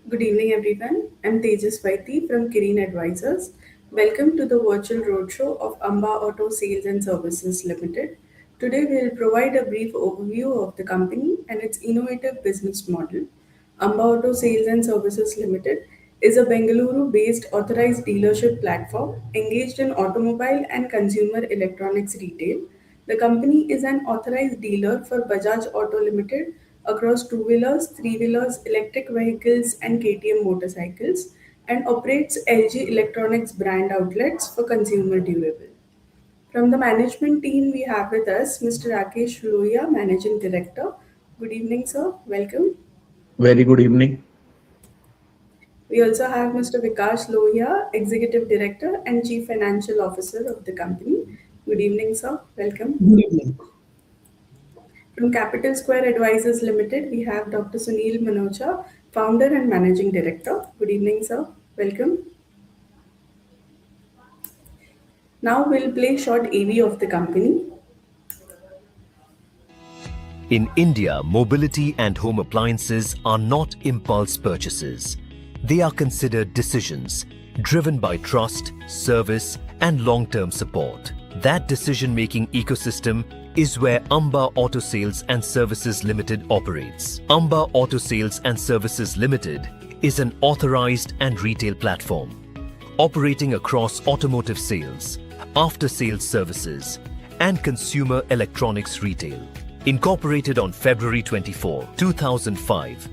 Good evening, everyone. I'm Tejas Vaiti from Kirin Advisors. Welcome to the virtual roadshow of Amba Auto Sales and Services Limited. Today, we'll provide a brief overview of the company and its innovative business model. Amba Auto Sales and Services Limited is a Bengaluru based authorized dealership platform engaged in automobile and consumer electronics retail. The company is an authorized dealer for Bajaj Auto Limited across two wheelers, three wheelers, electric vehicles, and KTM motorcycles, and operates LG Electronics brand outlets for consumer durable. From the management team, we have with us Mr. Rakesh Lohia, Managing Director. Good evening, sir. Welcome. Very good evening. We also have Mr. Vikas Lohia, Executive Director and Chief Financial Officer of the company. Good evening, sir. Welcome. Good evening. From Capital Square Advisors Limited, we have Dr. Sunil Manocha, Founder and Managing Director. Good evening, sir. Welcome. Now we'll play short AV of the company. In India, mobility and home appliances are not impulse purchases. They are considered decisions driven by trust, service, and long-term support. That decision-making ecosystem is where Amba Auto Sales and Services Limited operates. Amba Auto Sales and Services Limited is an authorized and retail platform operating across automotive sales, after-sales services, and consumer electronics retail. Incorporated on February 24, 2005,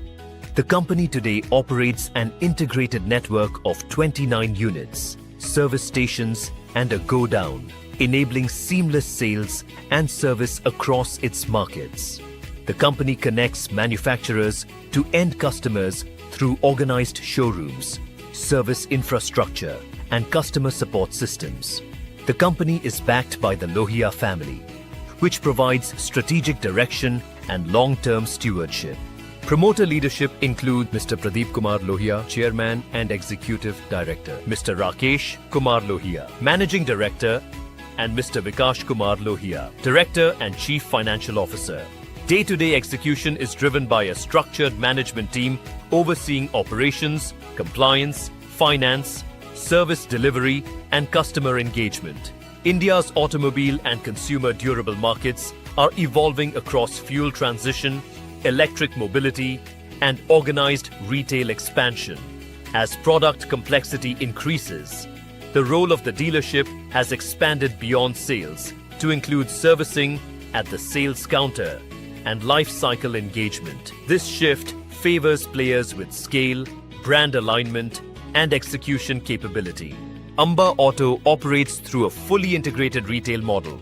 the company today operates an integrated network of 29 units, service stations, and a go-down, enabling seamless sales and service across its markets. The company connects manufacturers to end customers through organized showrooms, service infrastructure, and customer support systems. The company is backed by the Lohia family, which provides strategic direction and long-term stewardship. Promoter leadership include Mr. Pradeep Kumar Lohia, Chairman and Executive Director, Mr. Rakesh Kumar Lohia, Managing Director, and Mr. Vikash Kumar Lohia, Director and Chief Financial Officer. Day-to-day execution is driven by a structured management team overseeing operations, compliance, finance, service delivery, and customer engagement. India's automobile and consumer durable markets are evolving across fuel transition, electric mobility, and organized retail expansion. As product complexity increases, the role of the dealership has expanded beyond sales to include servicing at the sales counter and life cycle engagement. This shift favors players with scale, brand alignment, and execution capability. Amba Auto operates through a fully integrated retail model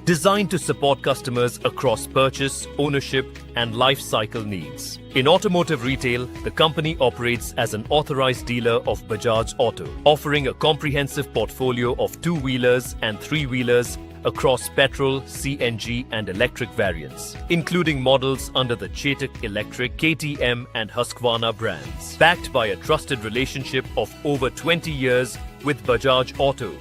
designed to support customers across purchase, ownership, and life cycle needs. In automotive retail, the company operates as an authorized dealer of Bajaj Auto, offering a comprehensive portfolio of two-wheelers and three-wheelers across petrol, CNG, and electric variants, including models under the Chetak Electric, KTM, and Husqvarna brands. Backed by a trusted relationship of over 20 years with Bajaj Auto,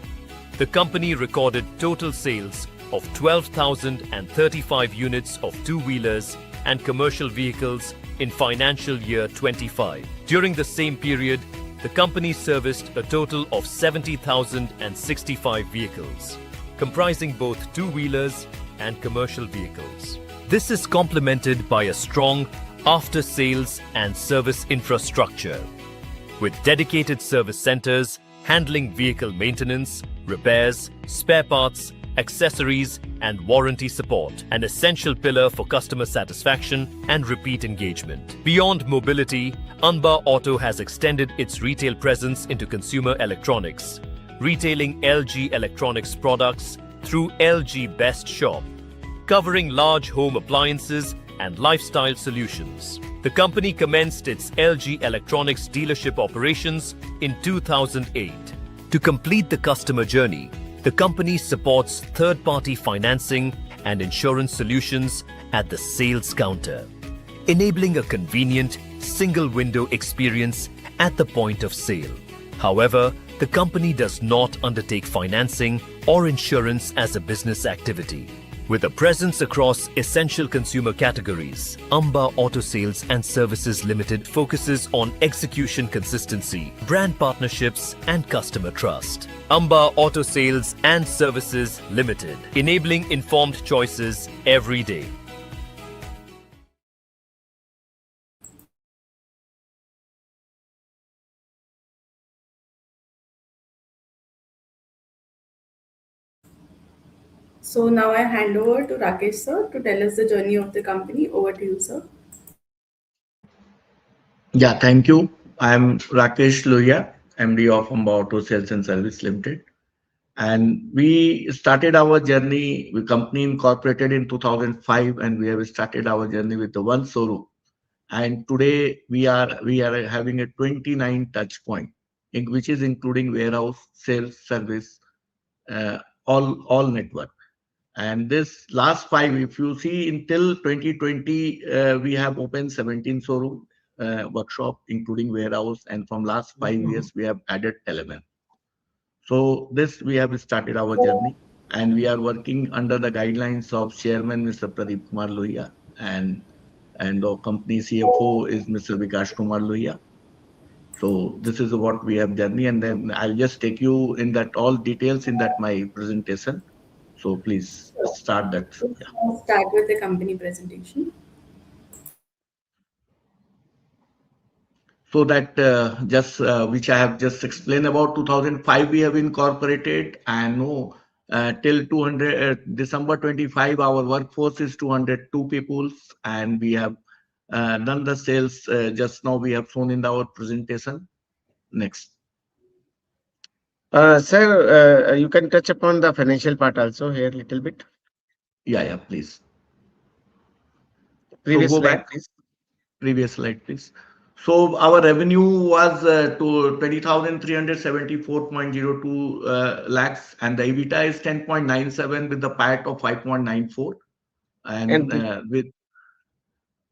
the company recorded total sales of 12,035 units of two-wheelers and commercial vehicles in financial year 25. During the same period, the company serviced a total of 70,065 vehicles, comprising both two-wheelers and commercial vehicles. This is complemented by a strong after-sales and service infrastructure, with dedicated service centers handling vehicle maintenance, repairs, spare parts, accessories, and warranty support, an essential pillar for customer satisfaction and repeat engagement. Beyond mobility, Amba Auto has extended its retail presence into consumer electronics, retailing LG Electronics products through LG Best Shop, covering large home appliances and lifestyle solutions. The company commenced its LG Electronics dealership operations in 2008. To complete the customer journey, the company supports third-party financing and insurance solutions at the sales counter, enabling a convenient, single-window experience at the point of sale. However, the company does not undertake financing or insurance as a business activity. With a presence across essential consumer categories, Amba Auto Sales and Services Limited focuses on execution consistency, brand partnerships, and customer trust. Amba Auto Sales and Services Limited, enabling informed choices every day. So now I hand over to Rakesh sir to tell us the journey of the company. Over to you, sir. Yeah, thank you. I'm Rakesh Lohia, MD of Amba Auto Sales and Service Limited. And we started our journey, the company incorporated in 2005, and we have started our journey with the one showroom. And today we are having a 29 touch point, which is including warehouse, sales, service, uh, all network. And this last five, if you see until 2020, we have opened 17 showroom workshop, including warehouse, and from last 5 years we have added 11. So this we have started our journey, and we are working under the guidelines of Chairman Mr. Pradeep Kumar Lohia, and our company CFO is Mr. Vikash Kumar Lohia. So this is what we have journey, and then I'll just take you in that all details in that my presentation. So please Sure. start that. Let's Yeah. now start with the company presentation. So that just which I have just explained about 2005 we have incorporated, and no till 200 December 25 our workforce is 202 people, and we have done the sales just now we have shown in our presentation. Next. Sir, you can touch upon the financial part also here a little bit. Yeah, yeah, please. So Previous go slide, back. please. Previous slide, please. So our revenue was to 20,374.02 lakhs, and the EBITDA is 10.97 with the PAT of 5.94, and And with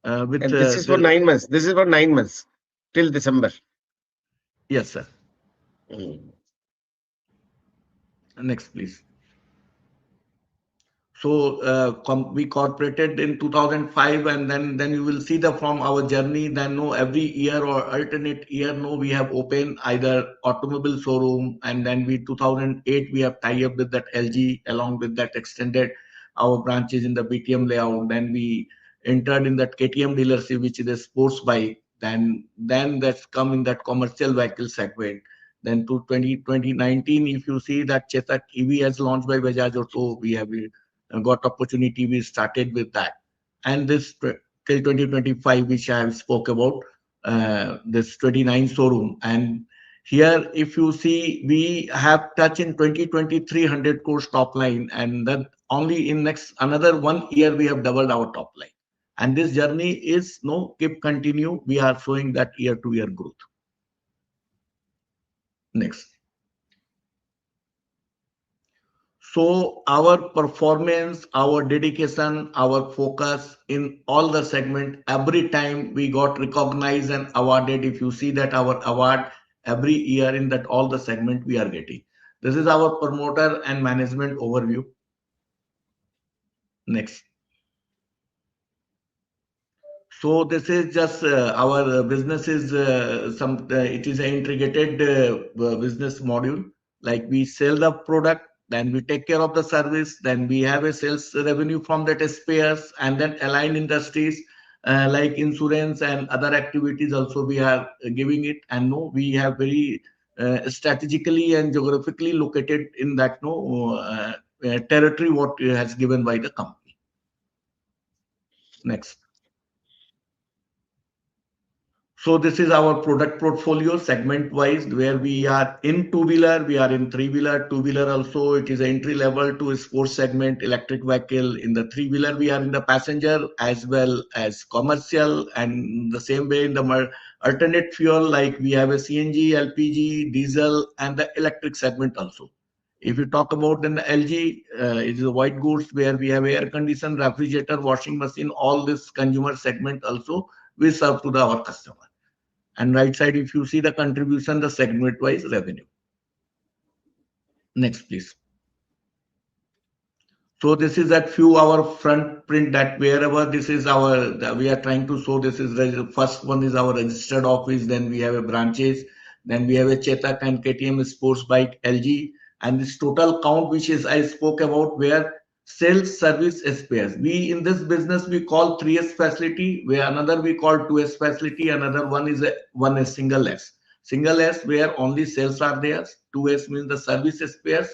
and this is for the 9 months. This is for 9 months till December. yes, sir. Mm. Next, please. So we corporated in 2005, and then you will see the from our journey. Then no, every year or alternate year, no, we have opened either automobile showroom, and then we 2008 we have tie up with that LG, along with that extended our branches in the BTM layout. Then we entered in that KTM dealership, which is a sports bike. Then that's come in that commercial vehicle segment. Then to 2019, if you see that Chetak EV has launched by Bajaj Auto, we have got opportunity, we started with that. And this till 2025, which I have spoke about, this 29 showroom. And here, if you see, we have touched in 2023 100 crores top line, and then only in next another 1 year we have doubled our top line. And this journey is no keep continue. We are showing that year to year growth. Next. So our performance, our dedication, our focus in all the segment, every time we got recognized and awarded. If you see that our award every year in that all the segment we are getting. This is our promoter and management overview. Next. So this is just our business is some it is an integrated business module. Like we sell the product, then we take care of the service, then we have a sales revenue from that spares, and then aligned industries like insurance and other activities also we are giving it. And no, we have very strategically and geographically located in that no territory what has given by the company. Next. So this is our product portfolio segment wise, where we are in two-wheeler, we are in three-wheeler, two-wheeler also. It is entry level to sports segment, electric vehicle. In the three-wheeler, we are in the passenger as well as commercial, and the same way in the alternate fuel, like we have a CNG, LPG, diesel, and the electric segment also. If you talk about then the LG, it is a white goods where we have air conditioner, refrigerator, washing machine, all this consumer segment also we serve to our customer. And right side, if you see the contribution, the segment wise revenue. Next, please. So this is that few our front print that wherever this is our we are trying to show this is first one is our registered office, then we have a branches, then we have a Chetak and KTM sports bike LG, and this total count which is I spoke about where sales service spares. We in this business we call 3S facility, where another we call 2S facility, another one is a one is single S. Single S where only sales are there. 2S means the service spares.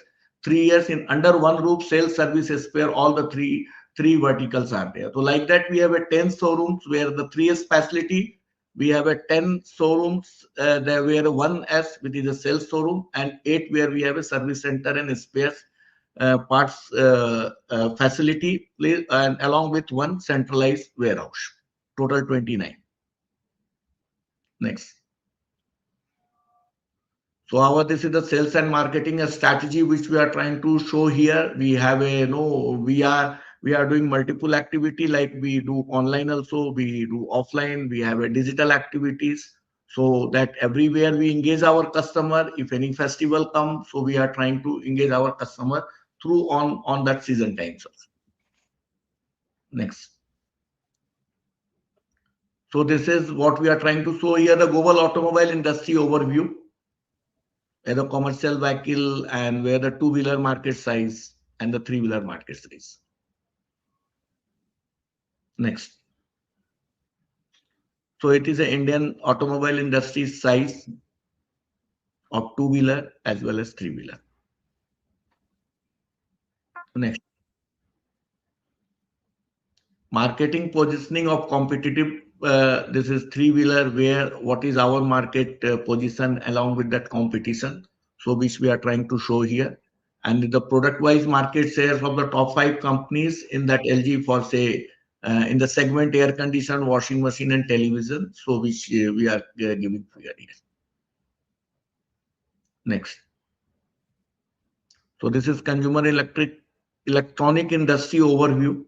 3 years in under one roof sales services where all the three verticals are there. So like that we have a 10 showrooms where the 3S facility, we have a 10 showrooms there where one S which is a sales showroom, and 8 where we have a service center and spares parts facility and along with one centralized warehouse. Total 29. Next. So our this is the sales and marketing strategy which we are trying to show here. We have a we are doing multiple activity like we do online also, we do offline, we have a digital activities so that everywhere we engage our customer. If any festival comes, so we are trying to engage our customer through on that season times. Next. So this is what we are trying to show here, the global automobile industry overview, where the commercial vehicle and where the two-wheeler market size and the three-wheeler market size. Next. So it is an Indian automobile industry size of two-wheeler as well as three-wheeler. Next. Marketing positioning of competitive. This is three-wheeler where what is our market position along with that competition. So which we are trying to show here. And the product-wise market shares of the top 5 companies in that LG for say in the segment air condition, washing machine, and television. So which we are giving figure here. Next. So this is consumer electronic industry overview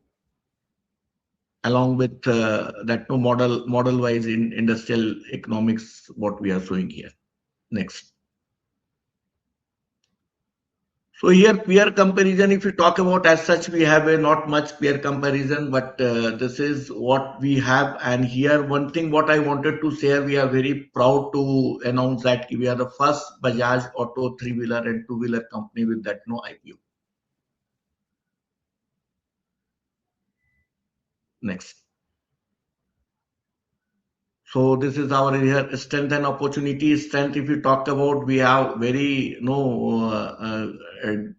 along with that no model wise in industrial economics what we are showing here. Next. So here peer comparison, if you talk about as such, we have a not much peer comparison, but this is what we have. And here one thing what I wanted to share, we are very proud to announce that we are the first Bajaj Auto three-wheeler and two-wheeler company with that no IPO. Next. So this is our here strength and opportunity. Strength, if you talk about, we have very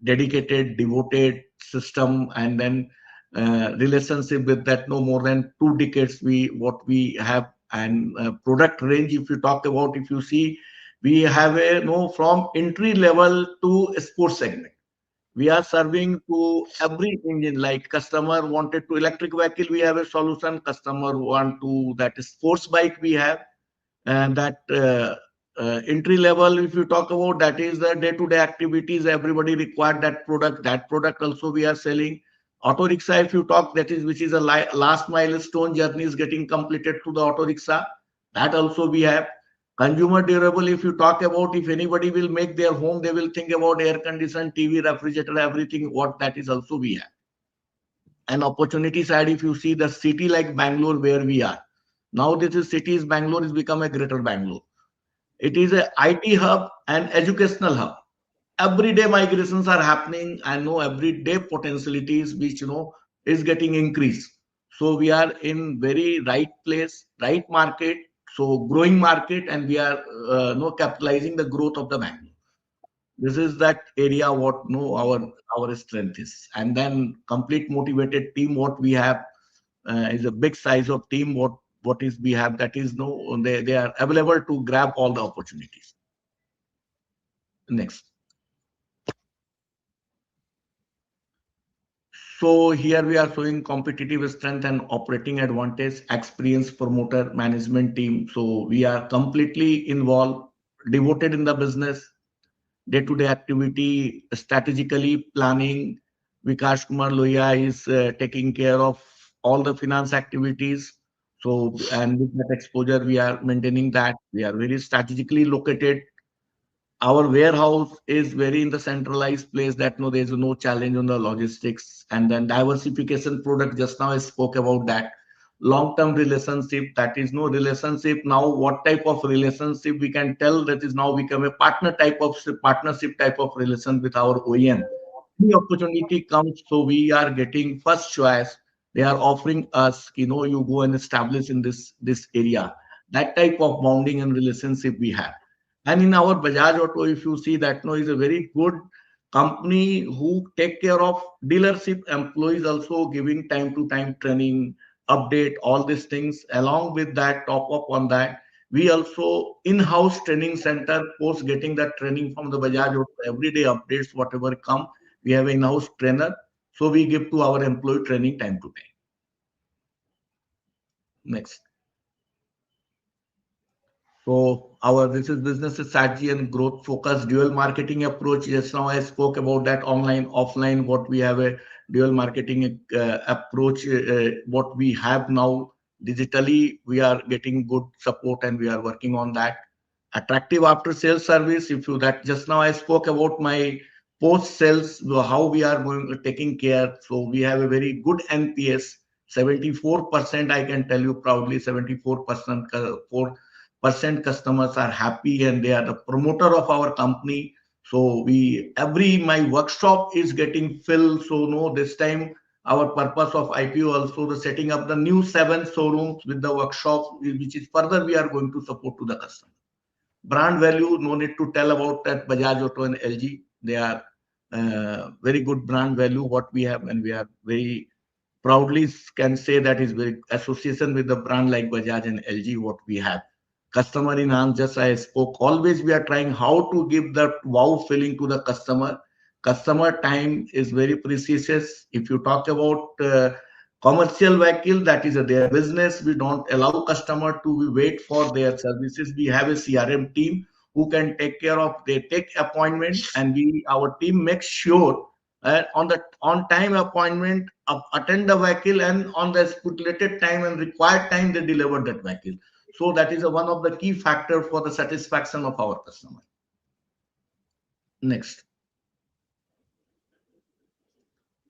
dedicated, devoted system, and then relationship with that no more than 2 decades. What we have and product range. If you talk about, if you see, we have a no from entry level to sports segment. We are serving to every engine, like customer wanted to electric vehicle, we have a solution. Customer want to that sports bike, we have. And that entry level, if you talk about, that is the day-to-day activities, everybody required that product also we are selling. Auto rickshaw, if you talk, that is which is a last milestone journey is getting completed through the auto rickshaw, that also we have. Consumer durable, if you talk about, if anybody will make their home, they will think about air condition, TV, refrigerator, everything, what that is also we have. And opportunity side, if you see the city like Bangalore where we are now, this is cities, Bangalore has become a greater Bangalore. It is a IT hub and educational hub. Every day migrations are happening. I know every day potentialities which is getting increased. So we are in very right place, right market, so growing market, and we are capitalizing the growth of the Bangalore. This is that area what our strength is. And then complete motivated team what we have is a big size of team what is we have, that is no they are available to grab all the opportunities. Next. So here we are showing competitive strength and operating advantage, experienced promoter management team. So we are completely involved, devoted in the business, day-to-day activity, strategically planning. Vikash Kumar Loya is taking care of all the finance activities. So, and with that exposure, we are maintaining that. We are very strategically located our warehouse is very in the centralized place that no, there's no challenge on the logistics. And then diversification product, just now I spoke about that. Long term relationship, that is no relationship now, what type of relationship we can tell, that is now become a partnership type of relation with our OEM. The opportunity comes, so we are getting first choice. They are offering us, you go and establish in this area. That type of bonding and relationship we have. And in our Bajaj Auto, if you see that, no, is a very good company who take care of dealership employees, also giving time to time training, update, all these things. Along with that, top up on that, we also in-house training center, post getting that training from the Bajaj Auto, everyday updates, whatever come, we have in-house trainer. So we give to our employee training time to time. Next. So our this is business strategy and growth focused dual marketing approach. Just now I spoke about that online, offline, what we have a dual marketing approach. What we have now digitally, we are getting good support and we are working on that. Attractive after sales service. If you that just now I spoke about my post sales, how we are going taking care. So we have a very good NPS. 74%, I can tell you proudly, 74% percent customers are happy and they are the promoter of our company. So we every my workshop is getting filled. So no, this time our purpose of IPO also the setting up the new 7 showrooms with the workshop, which is further we are going to support to the customer. Brand value, no need to tell about that. Bajaj Auto and LG, they are very good brand value what we have, and we are very proudly can say that is very association with the brand like Bajaj and LG what we have. Customer in hands, just I spoke, always we are trying how to give that wow feeling to the customer. Customer time is very precious. If you talk about commercial vehicle, that is their business. We don't allow customer to wait for their services. We have a CRM team who can take care of, they take appointment, and we our team makes sure on the on time appointment attend the vehicle, and on the stipulated time and required time they deliver that vehicle. So that is one of the key factor for the satisfaction of our customer. Next.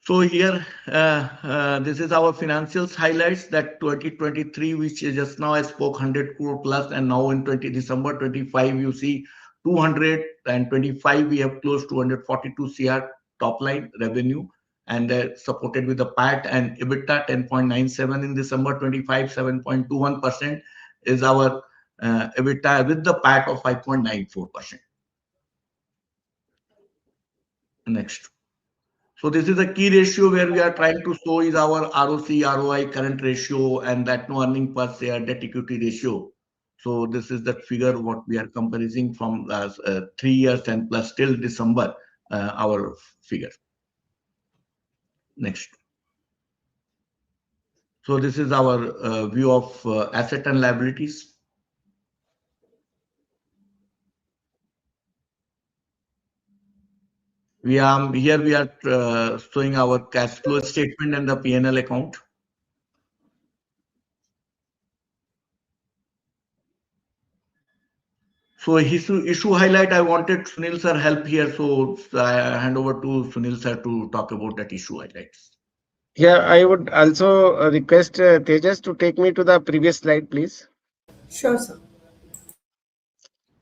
So here, this is our financials highlights that 2023, which is just now I spoke 100 crore plus, and now in December 25, you see 225, we have close to 142 CR top line revenue, and supported with the PAT and EBITDA 10.97 in December 25, 7.21% is our EBITDA with the PAT of 5.94%. Next. So this is a key ratio where we are trying to show is our ROC, ROI, current ratio, and that no earning per share, debt equity ratio. So this is that figure what we are comparing from last 3 years and plus till December, our figure. Next. So this is our view of asset and liabilities. We are here. We are showing our cash flow statement and the P&L account. So issue highlight, I wanted Sunil sir help here. So I hand over to Sunil sir to talk about that issue highlights. Yeah, I would also request Tejas to take me to the previous slide, please. Sure, sir.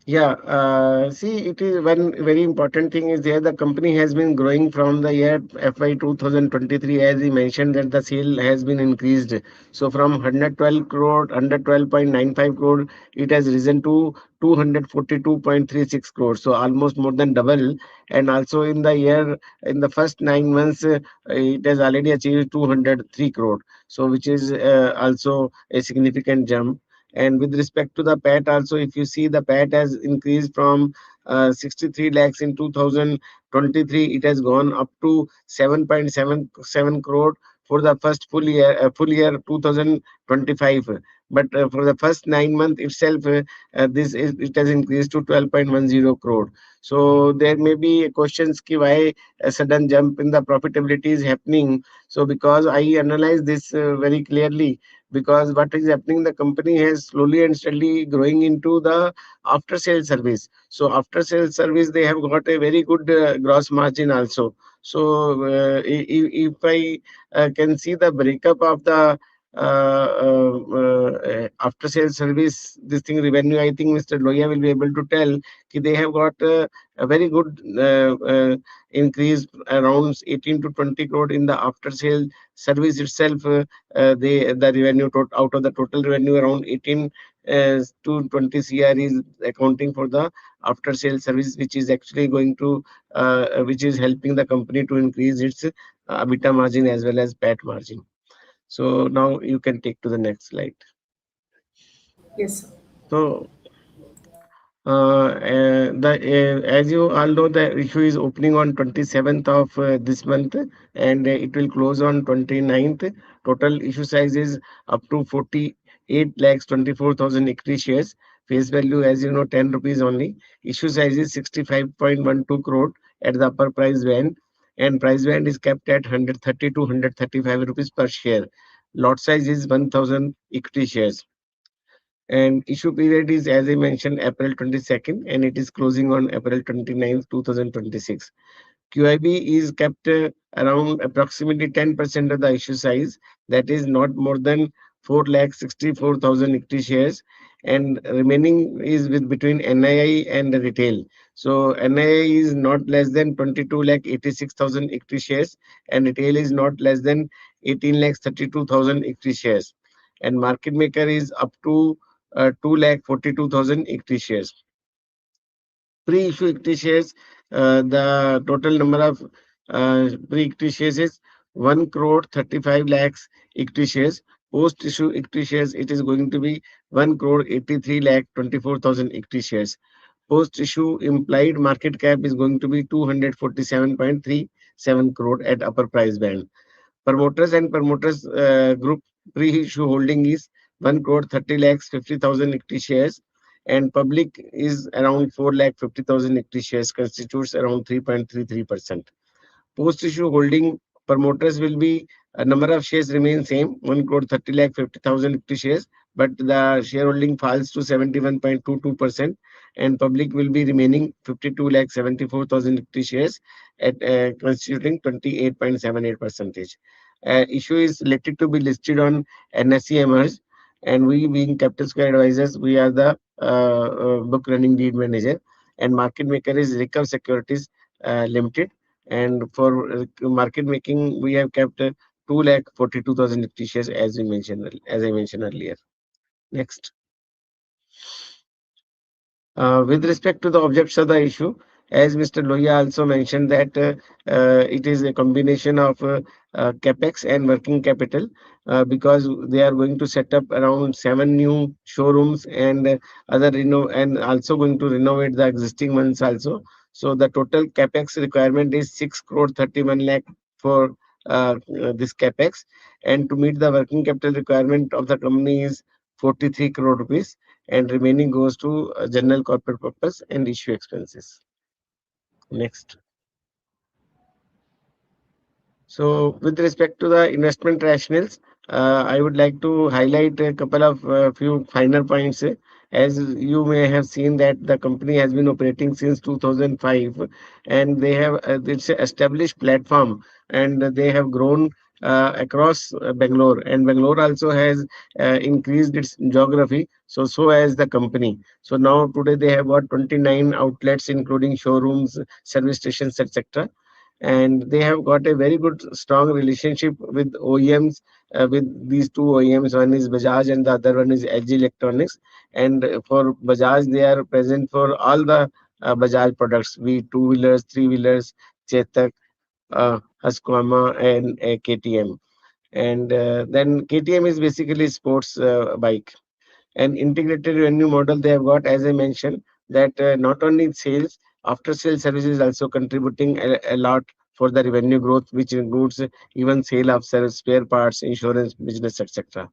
Yeah, see, it is one very important thing is there. The company has been growing from the year FY 2023, as he mentioned that the sale has been increased. So from 112 crore, 112.95 crore, it has risen to 242.36 crore. So almost more than double. And also in the year, in the first 9 months, it has already achieved 203 crore. So which is also a significant jump. And with respect to the PAT also, if you see the PAT has increased from 63 lakhs in 2023, it has gone up to 7.77 crore for the first full year 2025. But for the first 9 months itself, it has increased to 12.10 crore. So there may be questions ki why a sudden jump in the profitability is happening. So because I analyze this very clearly, because what is happening, the company has slowly and steadily growing into the after sale service. So after sale service, they have got a very good gross margin also. So if I can see the breakup of the after sale service, this thing revenue, I think Mr. Loya will be able to tell कि they have got a very good increase around 18 to 20 crore in the after sale service itself. The revenue out of the total revenue, around 18 to 20 CR is accounting for the after sale service, which is actually going to which is helping the company to increase its EBITDA margin as well as PAT margin. So now you can take to the next slide. Yes, sir. So as you all know, the issue is opening on 27th of this month, and it will close on 29th. Total issue size is up to 48 lakhs 24,000 equity shares. Face value, as you know, 10 rupees only. Issue size is 65.12 crore at the upper price band, and price band is kept at 130 to 135 rupees per share. Lot size is 1,000 equity shares, and issue period is, as I mentioned, April 22nd, and it is closing on April 29th, 2026. QIB is kept around approximately 10% of the issue size, that is not more than 4,64,000 equity shares, and remaining is with between NII and the retail. So NII is not less than 22,86,000 equity shares, and retail is not less than 18,32,000 equity shares, and market maker is up to 2,42,000 equity shares. Pre-issue equity shares, the total number of pre-equity shares is 1 crore 35 lakhs equity shares. Post-issue equity shares, it is going to be 1 crore 83 lakh 24,000 equity shares. Post-issue implied market cap is going to be 247.37 crore at upper price band. Promoters and promoters group pre-issue holding is 1 crore 30 lakhs 50,000 equity shares, and public is around 4 lakh 50,000 equity shares, constitutes around 3.33%. Post-issue holding promoters will be a number of shares remain same, 1 crore 30 lakh 50,000 equity shares, but the shareholding falls to 71.22%, and public will be remaining 52 lakh 74,000 equity shares at constituting 28.78 percentage. Issue is elected to be listed on NSE Emerge, and we being Capital Square Advisors, we are the book running deed manager, and market maker is Recover Securities Limited, and for market making, we have kept 2,42,000 equity shares, as we mentioned, as I mentioned earlier. Next. With respect to the objects of the issue, as Mr. Loya also mentioned that it is a combination of capex and working capital, because they are going to set up around 7 new showrooms, and and also going to renovate the existing ones also. So the total capex requirement is 6 crore 31 lakh for this capex, and to meet the working capital requirement of the company is 43 crore rupees, and remaining goes to general corporate purpose and issue expenses. Next. So, with respect to the investment rationales, I would like to highlight a couple of few finer points. As you may have seen that the company has been operating since 2005, and they have it's an established platform, and they have grown across Bangalore, and Bangalore also has increased its geography. So as the company. So now today they have got 29 outlets, including showrooms, service stations, etc, and they have got a very good strong relationship with OEMs, with these two OEMs. One is Bajaj and the other one is LG Electronics, and for Bajaj they are present for all the Bajaj products, be it two-wheelers, three-wheelers, Chetak, Husqvarna, and KTM. And then KTM is basically sports bike. And integrated revenue model they have got, as I mentioned, that not only sales, after sales services is also contributing a lot for the revenue growth, which includes even sale of spare parts, insurance business, etc.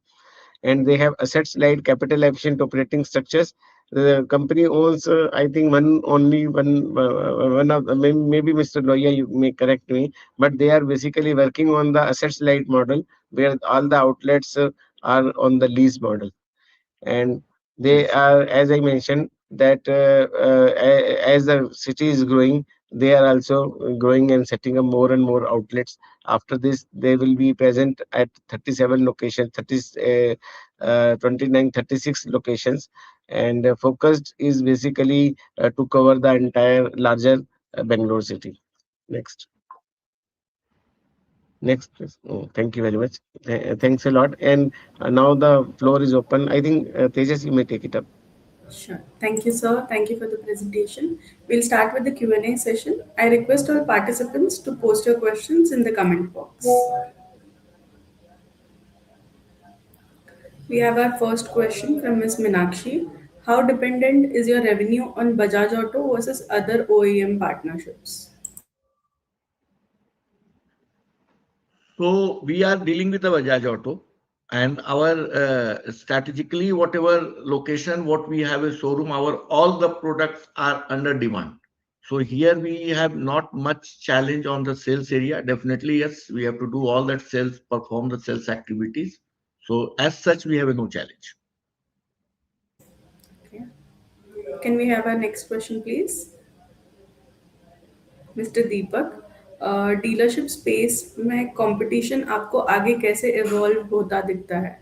And they have assets light, capital efficient operating structures. The company owns, I think, one of maybe Mr. Loya, you may correct me, but they are basically working on the assets light model, where all the outlets are on the lease model, and they are, as I mentioned, that as the city is growing, they are also growing and setting up more and more outlets. After this, they will be present at 37 locations, 30 29 36 locations, and focused is basically to cover the entire larger Bangalore city. Next. Next, please. Oh, thank you very much. Thanks a lot. And now the floor is open. I think Tejas, you may take it up. Sure. Thank you, sir. Thank you for the presentation. We'll start with the Q&A session. I request all participants to post your questions in the comment box. We have our first question from Ms. Minakshi. How dependent is your revenue on Bajaj Auto versus other OEM partnerships? So we are dealing with the Bajaj Auto, and our strategically, whatever location, what we have a showroom, our all the products are under demand. So here we have not much challenge on the sales area. Definitely, yes, we have to do all that sales, perform the sales activities. So as such, we have no challenge. Okay. Can we have our next question, please? Mister Deepak, dealership space में competition आपको आगे कैसे evolve होता दिखता है?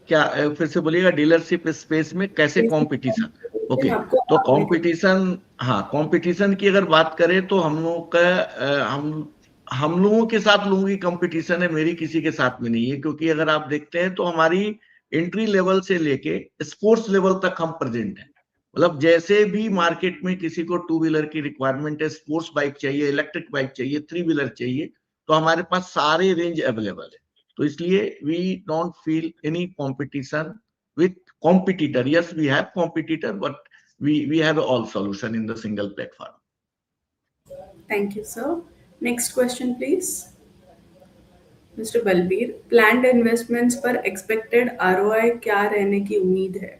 क्या फिर से बोलिएगा, डीलरशिप स्पेस में कैसे कंपटीशन? ओके, आपको तो आगे कंपटीशन, हाँ, कंपटीशन की अगर बात करें तो हम लोगों का हम लोगों के साथ लोगों की कंपटीशन है, मेरी किसी के साथ में नहीं है, क्योंकि अगर आप देखते हैं तो हमारी एंट्री लेवल से लेके स्पोर्ट्स लेवल तक हम प्रेजेंट हैं। मतलब जैसे भी मार्केट में किसी को टू व्हीलर की रिक्वायरमेंट है, स्पोर्ट्स बाइक चाहिए, इलेक्ट्रिक बाइक चाहिए, थ्री व्हीलर चाहिए, तो हमारे पास सारे रेंज अवेलेबल है। तो इसलिए we don't feel any competition with competitor. Yes, we have competitor, but we have all solution in the single platform. Thank you sir. Next question please. Mister Balbir, planned investments पर expected ROI क्या रहने की उम्मीद है?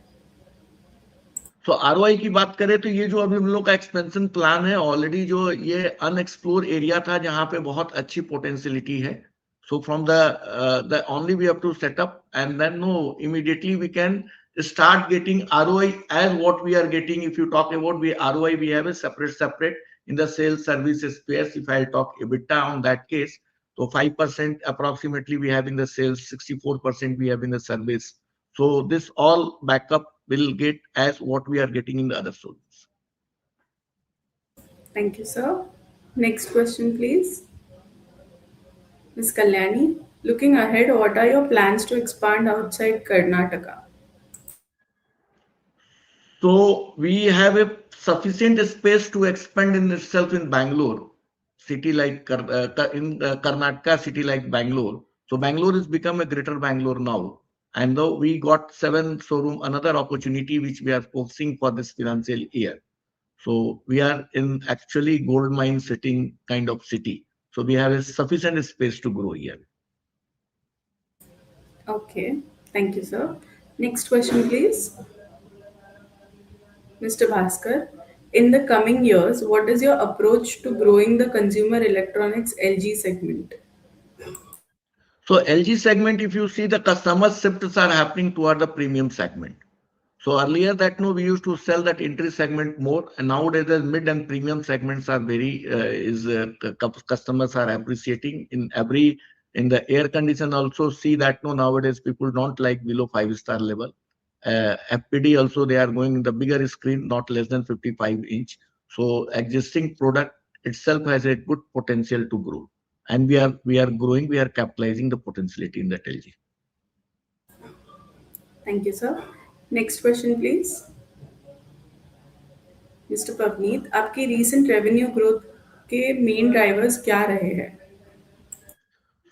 तो ROI की बात करें तो ये जो अभी हम लोग का एक्सपेंशन प्लान है, ऑलरेडी जो ये अनएक्सप्लोर एरिया था जहां पे बहुत अच्छी पोटेंशियलिटी है, so from the only we have to set up and then no immediately we can start getting ROI as what we are getting. If you talk about we ROI, we have a separate in the sales services space. If I talk EBITDA on that case, so 5% approximately we have in the sales, 64% we have in the service. So this all backup will get as what we are getting in the other sources. Thank you, sir. Next question, please. Ms. Kalyani, looking ahead, what are your plans to expand outside Karnataka? So we have a sufficient space to expand in itself in Bangalore, city like Karnataka, city like Bangalore. So Bangalore has become a greater Bangalore now. And though we got 7 showroom, another opportunity which we are focusing for this financial year. So we are in actually gold mine sitting kind of city. So we have a sufficient space to grow here. Okay, thank you, sir. Next question, please. Mr. Bhaskar, in the coming years, what is your approach to growing the consumer electronics LG segment? So LG segment, if you see the customer shifts are happening toward the premium segment. So earlier that no, we used to sell that entry segment more, and nowadays the mid and premium segments are very customers are appreciating in every in the air condition also see that no, nowadays people don't like below 5-star level. FPD also they are going in the bigger screen, not less than 55-inch. So existing product itself has a good potential to grow, and we are growing, we are capitalizing the potentiality in that LG. Thank you, sir. Next question, please. Mr. Pavneet, आपकी recent revenue growth के main drivers क्या रहे हैं?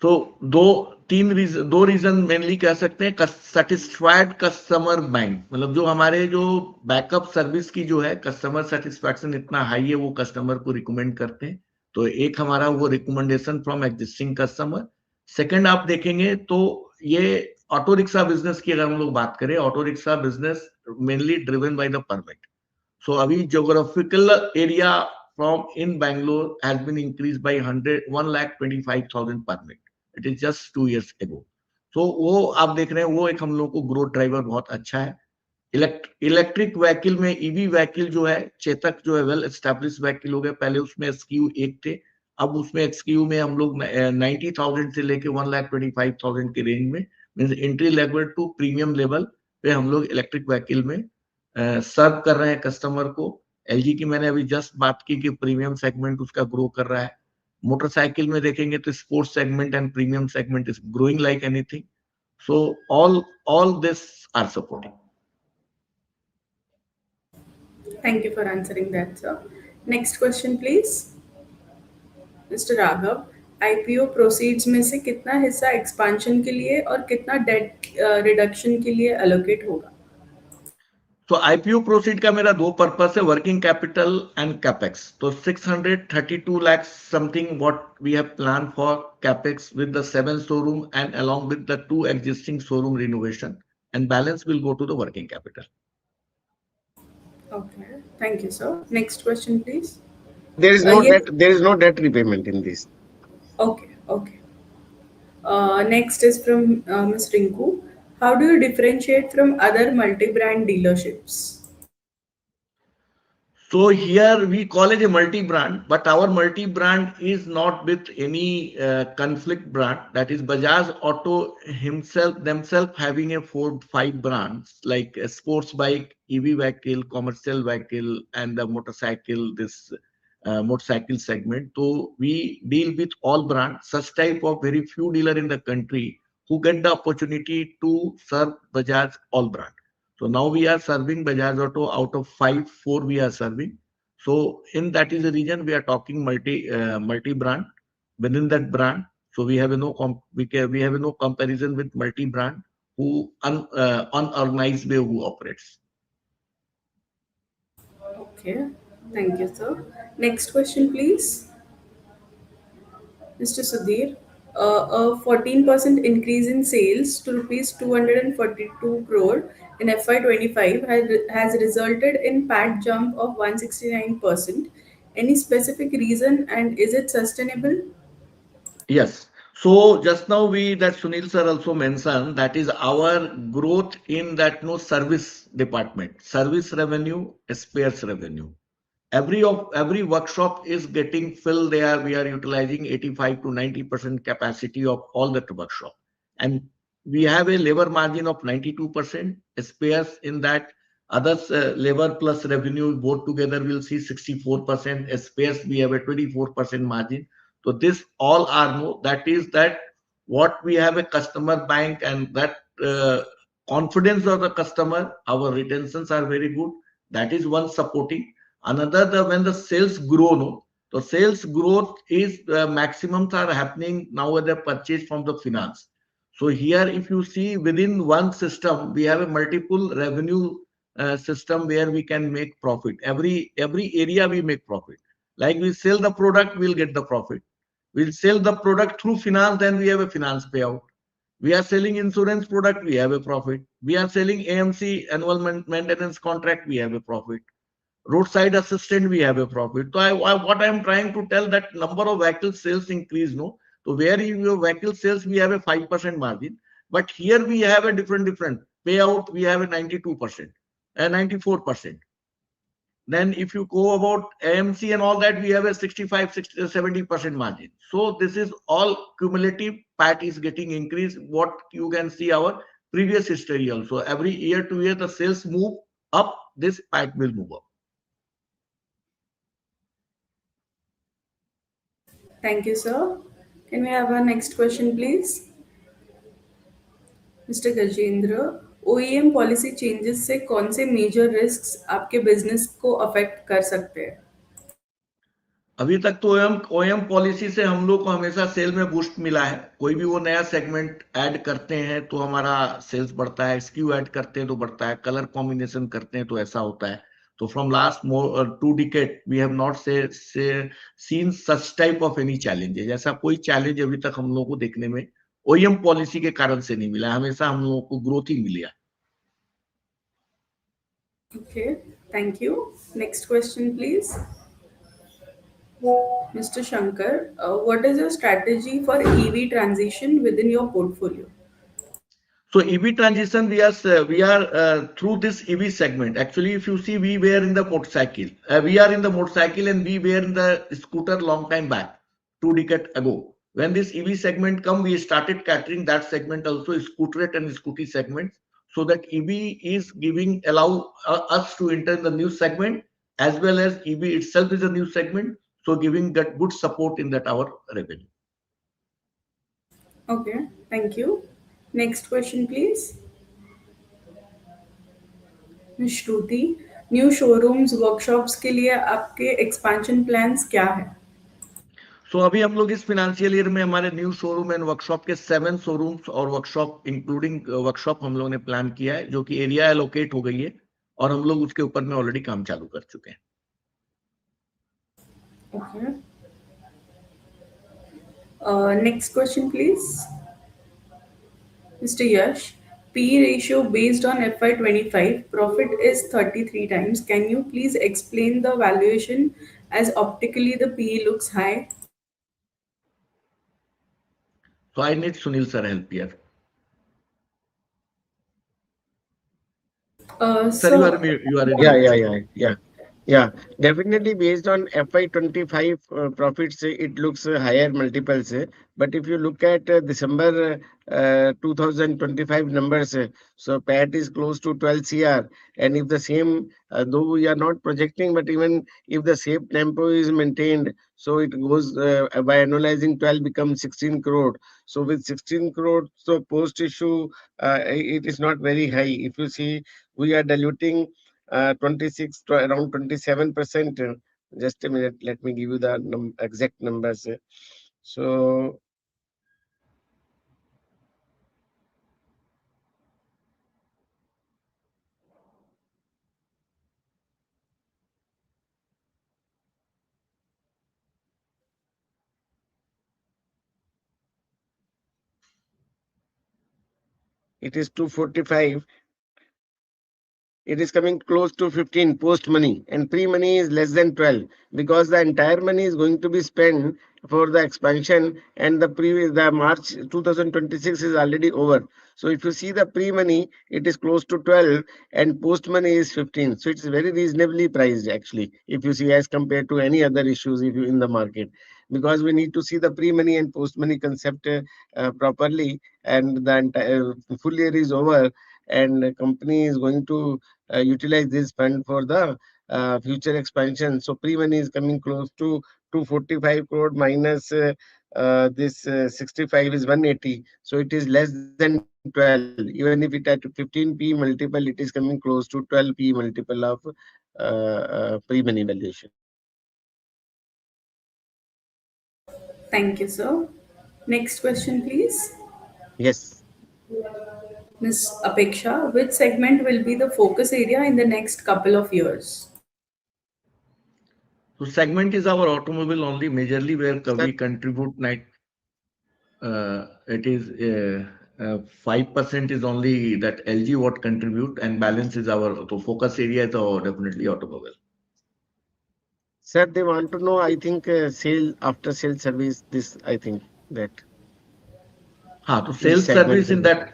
तो दो reason mainly कह सकते हैं। सेटिस्फाइड कस्टमर बैंक, मतलब जो हमारे जो बैकअप सर्विस की जो है कस्टमर सेटिस्फैक्शन इतना हाई है, वो कस्टमर को रिकमेंड करते हैं। तो एक हमारा वो recommendation from existing customer. Second आप देखेंगे तो ये ऑटो रिक्शा बिजनेस की अगर हम लोग बात करें, auto rickshaw business mainly driven by the permit. So अभी geographical area from in Bangalore has been increased by 125,000 permit. It is just 2 years ago. तो वो आप देख रहे हैं, वो एक हम लोग को ग्रोथ ड्राइवर बहुत अच्छा है। इलेक्ट्रिक व्हीकल में ईवी व्हीकल जो है, चेतक जो है वेल एस्टेब्लिश व्हीकल हो गया। पहले उसमें एसक्यू एक थे, अब उसमें एक्सक्यू में हम लोग 90,000 से लेके 1,25,000 के रेंज में, mean entry level to premium level पे हम लोग इलेक्ट्रिक व्हीकल में सर्व कर रहे हैं कस्टमर को। एलजी की मैंने अभी जस्ट बात की कि प्रीमियम सेगमेंट उसका ग्रो कर रहा है। मोटरसाइकिल में देखेंगे तो sports segment and premium segment is growing like anything. So all this are supporting. Thank you for answering that, sir. Next question, please. Mister Raghav, IPO proceeds में से कितना हिस्सा एक्सपांशन के लिए और कितना डेट रिडक्शन के लिए एलोकेट होगा? तो आईपीओ प्रोसीड का मेरा दो पर्पस है, वर्किंग कैपिटल एंड कैपेक्स। तो 632 lakh something what we have plan for capex with the 7 showroom and along with the 2 existing showroom renovation, and balance will go to the working capital. Okay, thank you, sir. Next question, please. There is no Yes. debt. There is no debt repayment in this. Okay, okay. Next is from Ms. Rinku. How do you differentiate from other multi-brand dealerships? So here we call it a multi-brand, but our multi-brand is not with any conflict brand. That is Bajaj Auto himself themselves having a 4 5 brands like a sports bike, EV vehicle, commercial vehicle, and the motorcycle. This motorcycle segment. So we deal with all brands. Such type of very few dealer in the country who get the opportunity to serve Bajaj all brand. So now we are serving Bajaj Auto out of 5, 4 we are serving. So in that is the reason we are talking multi brand within that brand. So we have we have no comparison with multi brand who unorganized way who operates. Okay, thank you, sir. Next question, please. Mr. Sudhir, a 14% increase in sales to rupees 242 crore in FY25 has resulted in PAT jump of 169%. Any specific reason and is it sustainable? Yes. So just now we that Sunil sir also mentioned that is our growth in that no service department, service revenue, spares revenue. Every workshop is getting filled there. We are utilizing 85 to 90% capacity of all that workshop, and we have a labor margin of 92%. Spares in that others labor plus revenue both together will see 64%. Spares we have a 24% margin. So this all are no, that is that what we have a customer bank, and that confidence of the customer, our retentions are very good. That is one supporting. Another, when the sales grow, no, the sales growth is maximums are happening now with the purchase from the finance. So here, if you see within one system, we have a multiple revenue system where we can make profit. Every area we make profit. Like we sell the product, we'll get the profit. We'll sell the product through finance, then we have a finance payout. We are selling insurance product, we have a profit. We are selling AMC annual maintenance contract, we have a profit. Roadside assistant we have a profit. So what I am trying to tell that number of vehicle sales increase, no. So where in your vehicle sales we have a 5% margin, but here we have a different payout. We have a 92% and 94%. Then if you go about AMC and all that, we have a 65, 60, 70% margin. So this is all cumulative. PAT is getting increased. What you can see our previous history also. Every year to year the sales move up, this PAT will move up. Thank you, sir. Can we have our next question, please? Mister Gajendra, OEM policy changes से कौन से major risks आपके business को affect कर सकते हैं? अभी तक तो ओएम पॉलिसी से हम लोग को हमेशा सेल में बूस्ट मिला है। कोई भी वो नया सेगमेंट ऐड करते हैं तो हमारा सेल्स बढ़ता है, स्क्यू ऐड करते हैं तो बढ़ता है, कलर कॉम्बिनेशन करते हैं तो ऐसा होता है। तो from last 2 decades we have not seen such type of any challenges. ऐसा कोई चैलेंज अभी तक हम लोगों को देखने में ओईएम पॉलिसी के कारण से नहीं मिला। हमेशा हम लोगों को ग्रोथ ही मिली है। Okay, thank you. Next question, please. Mr. Shankar, what is your strategy for EV transition within your portfolio? So EV transition, we are through this EV segment. Actually, if you see, we were in the motorcycle. We are in the motorcycle, and we were in the scooter long time back, 2 decades ago. When this EV segment come, we started catering that segment also, scooterette and scooty segment, so that EV is giving allow us to enter the new segment, as well as EV itself is a new segment, so giving that good support in that our revenue. Okay, thank you. Next question, please. Ms. Shruti, new showrooms workshops के लिए आपके expansion plans क्या है? सो अभी हम लोग इस financial year में हमारे न्यू शोरूम एंड वर्कशॉप के 7 शोरूम्स और वर्कशॉप इंक्लूडिंग वर्कशॉप हम लोगों ने प्लान किया है, जो कि एरिया एलोकेट हो गई है और हम लोग उसके ऊपर में ऑलरेडी काम चालू कर चुके हैं. Okay. Next question, please. Mr. Yash, P ratio based on FY25, profit is 33 times. Can you please explain the valuation as optically the PE looks high? So I need Sunil sir help here. Sir Sir, you are in Yeah, mute. yeah, yeah, yeah. Yeah, definitely based on FY25 profits, it looks higher multiples. But if you look at December 2025 numbers, so PAT is close to 12 CR. And if the same, though we are not projecting, but even if the same tempo is maintained, so it goes by analyzing 12 becomes 16 crore. So with 16 crore, so post issue, it is not very high. If you see, we are diluting 26 to around 27%. Just a minute, let me give you the exact numbers. So it is 245. It is coming close to 15 post money, and pre money is less than 12, because the entire money is going to be spent for the expansion, and the March 2026 is already over. So if you see the pre money, it is close to 12, and post money is 15. So it's very reasonably priced actually, if you see, as compared to any other issues if you in the market, because we need to see the pre money and post money concept properly, and the entire full year is over, and the company is going to utilize this fund for the future expansion. So pre-money is coming close to 245 crore minus this 65 is 180. So it is less than 12. Even if it at 15p multiple, it is coming close to 12p multiple of pre-money valuation. thank you, sir. Next question, please. Yes. Ms. Apeksha, which segment will be the focus area in the next couple of years? So segment is our automobile only, majorly where Sir, we contribute it is 5% is only that LG what contribute, and balance is our so focus area is definitely automobile. sir, they want to know, I think, sale after sale service, this, I think, that हाँ, तो which sales segment service will in be. that.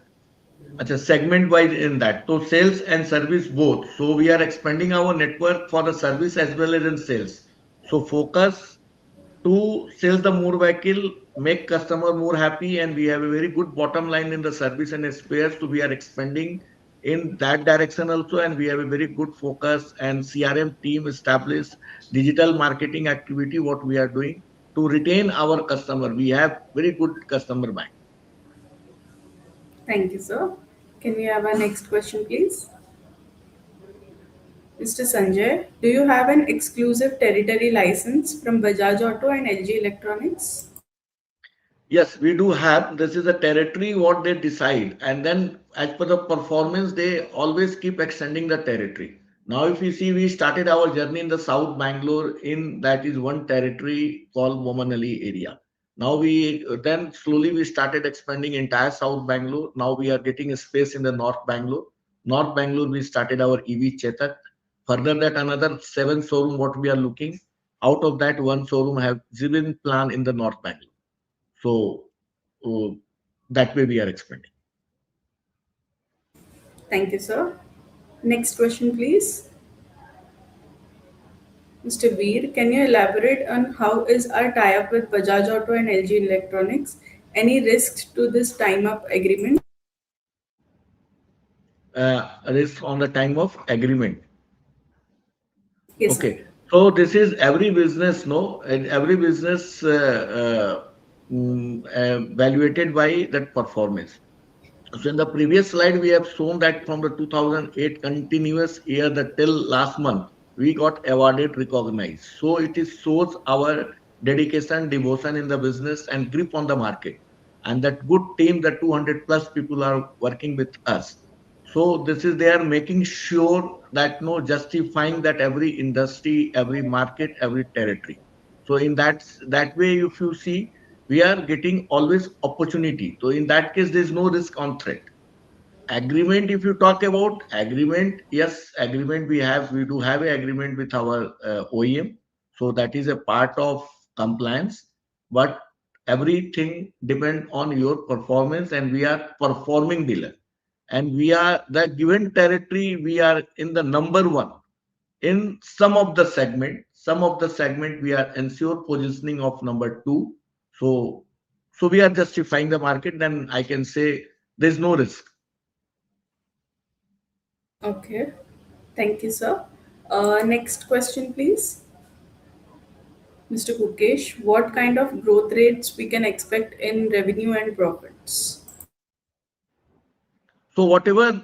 अच्छा, segment wise in that. So sales and service both. So we are expanding our network for the service as well as in sales. So focus to sell the more vehicle, make customer more happy, and we have a very good bottom line in the service and spares. So we are expanding in that direction also, and we have a very good focus and CRM team established, digital marketing activity what we are doing to retain our customer. We have very good customer bank. Thank you, sir. Can we have our next question, please? Mr. Sanjay, do you have an exclusive territory license from Bajaj Auto and LG Electronics? Yes, we do have. This is a territory what they decide, and then as per the performance, they always keep extending the territory. Now, if you see, we started our journey in the South Bangalore in that is one territory called Momanali area. Now we then slowly we started expanding entire South Bangalore. Now we are getting a space in the North Bangalore. North Bangalore we started our EV Chetak. Further that another 7 showroom what we are looking. Out of that one showroom have given plan in the North Bangalore. So that way we are expanding. Thank you, sir. Next question, please. Mr. Veer, can you elaborate on how is our tie-up with Bajaj Auto and LG Electronics? Any risks to this time-up agreement? Risk on the time of agreement. Yes, sir. Okay. So this is every business, no, and every business evaluated by that performance. So in the previous slide, we have shown that from the 2008 continuous year that till last month, we got awarded, recognized. So it is shows our dedication, devotion in the business and grip on the market. And that good team, the 200 plus people are working with us. So this is they are making sure that no justifying that every industry, every market, every territory. So in that way, if you see, we are getting always opportunity. So in that case, there is no risk on threat. Agreement, if you talk about agreement, yes, agreement we do have a agreement with our OEM. So that is a part of compliance. But everything depend on your performance, and we are performing dealer. And we are the given territory, we are in the number one in some of the segment we are ensure positioning of number two. So so we are justifying the market, then I can say there's no risk. Okay. Thank you, sir. Next question, please. Mr. Kukesh, what kind of growth rates we can expect in revenue and profits? So whatever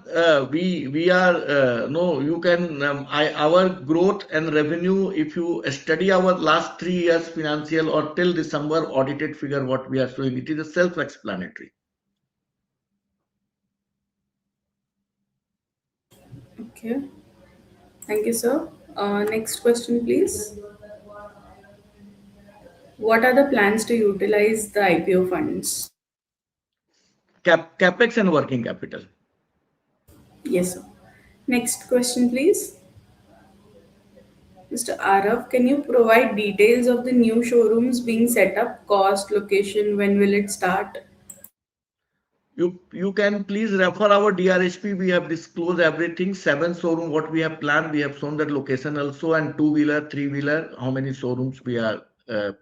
we are no you can our growth and revenue, if you study our last 3 years financial or till December audited figure, what we are showing, it is a self-explanatory. Okay. Thank you, sir. Next question, please. What are the plans to utilize the IPO funds? Capex and working capital. Yes, sir. Next question, please. Mr. Arav, can you provide details of the new showrooms being set up, cost, location, when will it start? You can please refer our DRHP. We have disclosed everything. 7 showroom what we have planned. We have shown that location also, and two-wheeler, three-wheeler. How many showrooms we are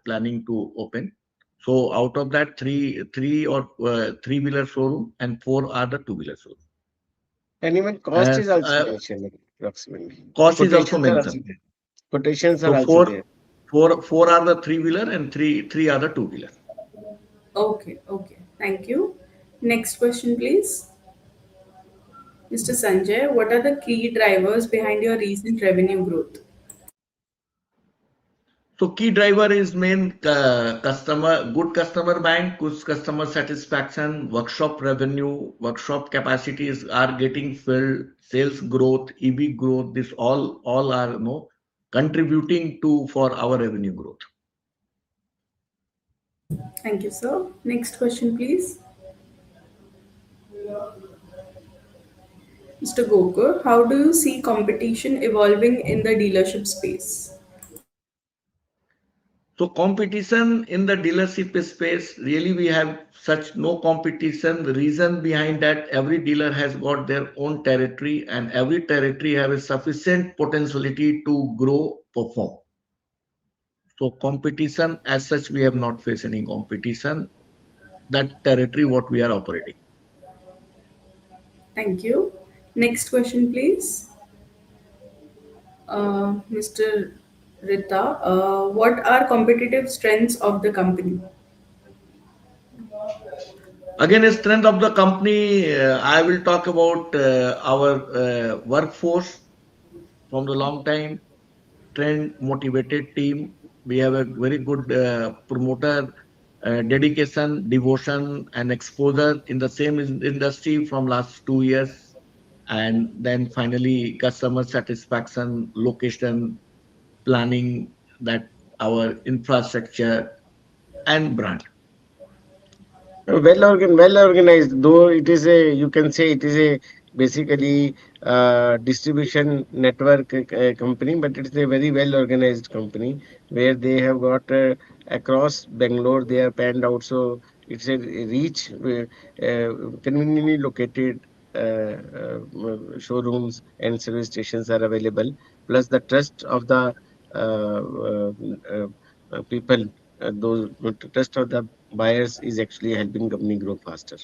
planning to open? So out of that, three or three-wheeler showroom and four are the two-wheeler showroom. And even cost is As also mentioned approximately. cost is also Quotations are also mentioned. there. Quotations are So also there. four are the three-wheeler and three are the two-wheeler. Okay, okay. Thank you. Next question, please. Mr. Sanjay, what are the key drivers behind your recent revenue growth? So key driver is main good customer bank, good customer satisfaction, workshop revenue, workshop capacities are getting filled, sales growth, EB growth. This all are contributing to for our revenue growth. Thank you, sir. Next question, please. Mr. Gokul, how do you see competition evolving in the dealership space? So competition in the dealership space, really we have such no competition. The reason behind that, every dealer has got their own territory and every territory have a sufficient potentiality to grow, perform. So competition as such, we have not faced any competition. That territory what we are operating. Thank you. Next question, please. Mr. Rita, what are competitive strengths of the company? Again, a strength of the company, I will talk about our workforce from the long time, trained, motivated team. We have a very good promoter, dedication, devotion, and exposure in the same industry from last 2 years. And then finally, customer satisfaction, location, planning, that our infrastructure and brand. Well organized, though it is a, you can say it is a basically distribution network company, but it's a very well organized company where they have got across Bangalore, they are panned out. So it's a reach conveniently located showrooms and service stations are available. Plus, the trust of the people, those trust of the buyers is actually helping company grow faster.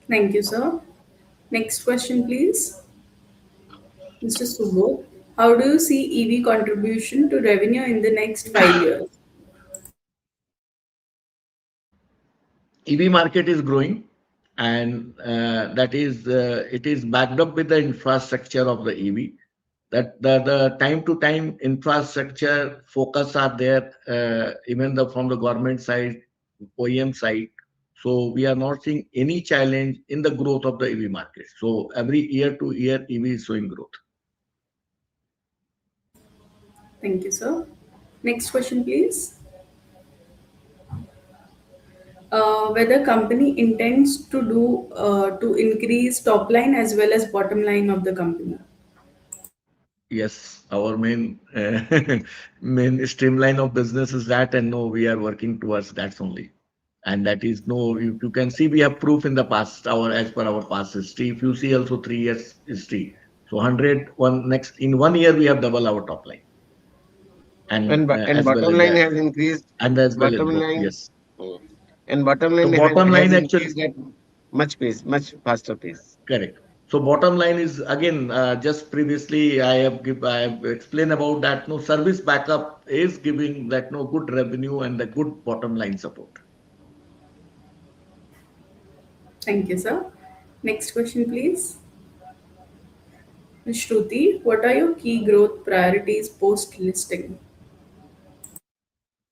Thank you, sir. Next question, please. Mr. Subodh, how do you see EV contribution to revenue in the next 5 years? EV market is growing, and that is it is backed up with the infrastructure of the EV. That the time to time infrastructure focus are there, even from the government side, OEM side. So we are not seeing any challenge in the growth of the EV market. So every year to year, EV is showing growth. Thank you, sir. Next question, please. Whether company intends to do to increase top line as well as bottom line of the company. Yes, our main main streamline of business is that, and no, we are working towards that only. And that is no, you can see we have proof in the past, our as per our past history. If you see also 3 years history, so 100 next in 1 year we have double our top line, and And as well bottom as line that, has increased. and as well as Bottom both. line, Yes. mm, and bottom So line bottom has line actually increased at much pace, much faster pace. correct. So bottom line is again, just previously I have explained about that. No service backup is giving that no good revenue and the good bottom line support. Thank you, sir. Next question, please. Ms. Shruti, what are your key growth priorities post listing?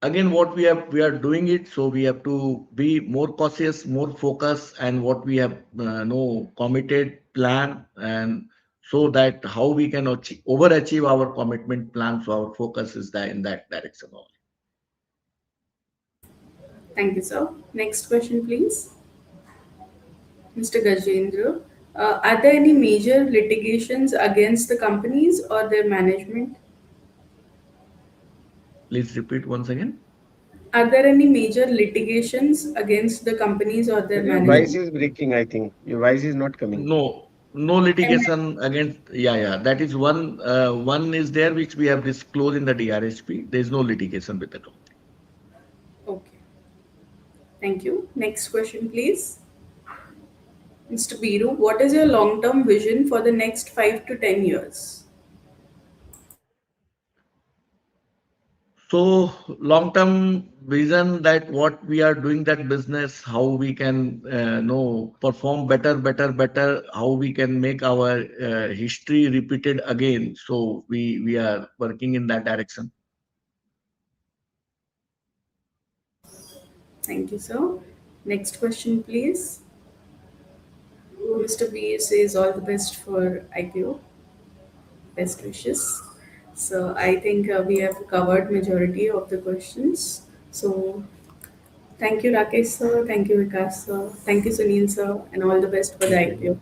Again, what we are doing it, so we have to be more cautious, more focused, and what we have no committed plan, and so that how we can overachieve our commitment plan. So our focus is that in that direction only. Thank you, sir. Next question, please. Mr. Gajendra, are there any major litigations against the companies or their management? Please repeat once again. Are there any major litigations against the companies or their But your voice management? is breaking, I think. Your voice is not coming. No litigation against. Yeah. That is one. One is there which we have disclosed in the DRHP. There is no litigation with the company. Okay, thank you. Next question, please. Mr. Biru, what is your long term vision for the next 5 to 10 years? So long-term vision that what we are doing that business, how we can know perform better, how we can make our history repeated again. So we are working in that direction. Thank you, sir. Next question, please. Mr. B says all the best for IPO. Best wishes. So I think we have covered majority of the questions. So thank you, Rakesh sir. Thank you, Vikas sir. Thank you, Sunil sir, and all the best for the Thank you. IPO.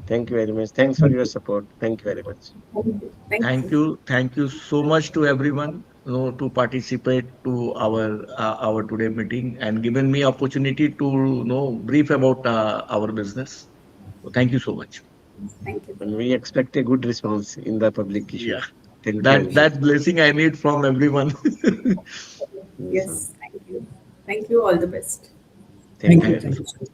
Thank you very much. Thanks for your support. Thank you very much. Thank you. Thank you. Thank you so much to everyone, to participate to our today meeting and given me opportunity to brief about our business. So thank you so much. Thank you. And we expect a good response in the public issue. Yeah, Thank you very much. that blessing I need from everyone. Yes, sir. Yes, thank you. Thank you. All the best. Thank you Thank very you much. so much.